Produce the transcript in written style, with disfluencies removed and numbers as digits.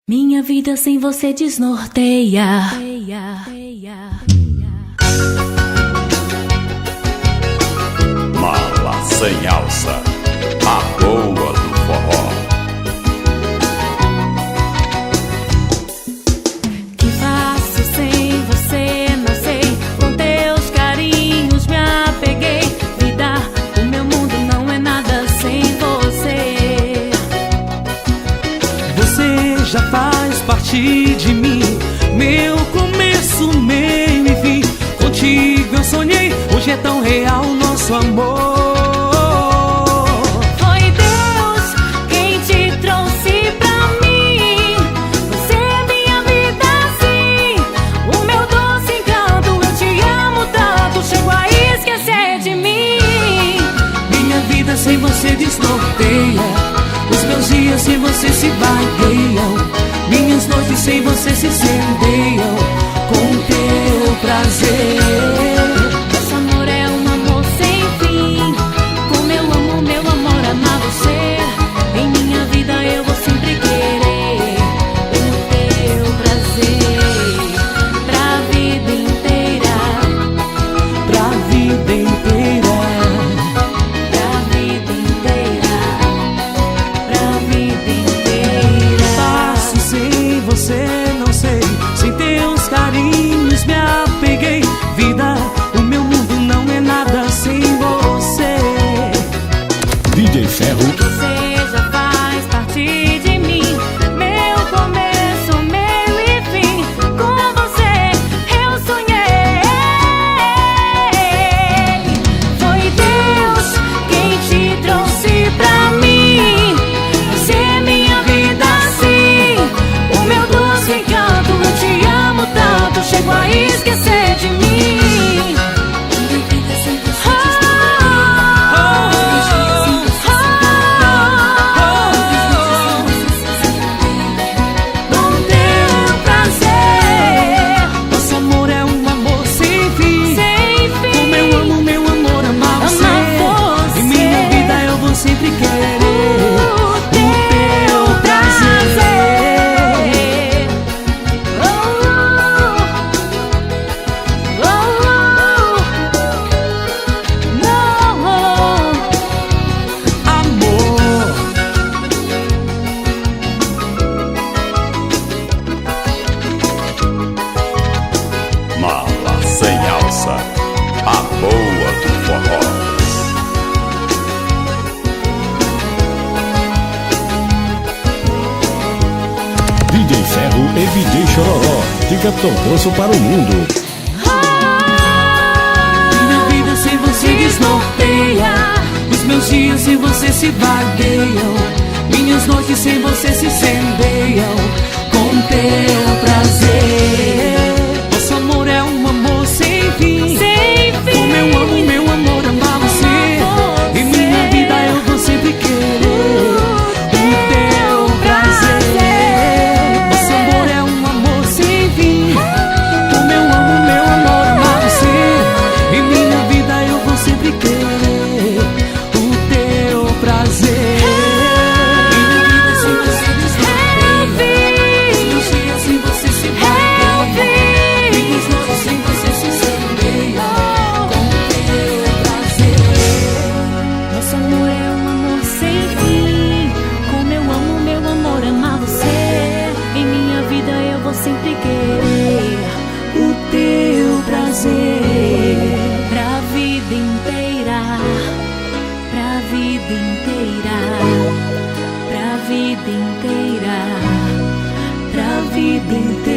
Minha vida sem você desnorteia. Mala sem alça, a boa do forró. Que faço sem você, não sei. Com teus carinhos me apeguei. Vida, o meu mundo não é nada sem você. Você já faz parte de mim, meu começo, meio e fim. Contigo eu sonhei, hoje é tão real nosso amor. Foi Deus quem te trouxe pra mim. Você é minha vida, sim. O meu doce encanto, eu te amo tanto. Chego a esquecer de mim. Minha vida sem você desnorteia. Os meus dias sem você se vagueiam. Minhas noites sem você se incendeiam com teu prazer. Nosso amor é um amor sem fim. Como eu amo, meu amor, amar você. Em minha vida eu vou sempre querer o teu prazer. Pra vida inteira. Pra vida inteira. Pra vida inteira. Pra vida inteira. Passo sem você, não sei. Sem teus carinhos me apeguei. Vida, o meu mundo não é nada sem você. DJ Ferro. Você já faz parte de mim. Meu começo, meio e fim. Com você eu sonhei. Foi Deus quem te trouxe pra mim. Você é minha vida, sim. O meu doce encanto, eu te amo tanto. Chego a esquecer de mim. Com teu prazer. Nosso amor é um amor sem fim. Sem fim. Como eu amo, meu amor, amar você. Amar você. Em minha vida eu vou sempre querer O teu prazer. Oh, amor. Mala sem alça, a boa do forró. DJ Ferro e DJ Chororó, de Capitão Ganso para o mundo. Minha vida sem você desnorteia. Os meus dias sem você se vagueiam. Minhas noites sem você se incendeiam com teu prazer. Nosso amor é um amor sem fim. sem fim. Como eu amo, meu amor, amar você. Em minha vida eu vou sempre querer o teu prazer. Nosso amor é um amor sem fim. Como eu amo, meu amor, amar você. Em minha vida eu vou sempre querer o teu prazer. Minha vida sem você desnorteia. Os meus dias sem você se vagueiam. Minhas noites sem você se incendeiam com teu prazer. Nosso amor é um amor sem fim. Como eu amo, meu amor, amar você. Em minha vida eu vou sempre querer O teu prazer. pra vida inteira. Pra vida inteira. Pra vida inteira. Pra vida inteira.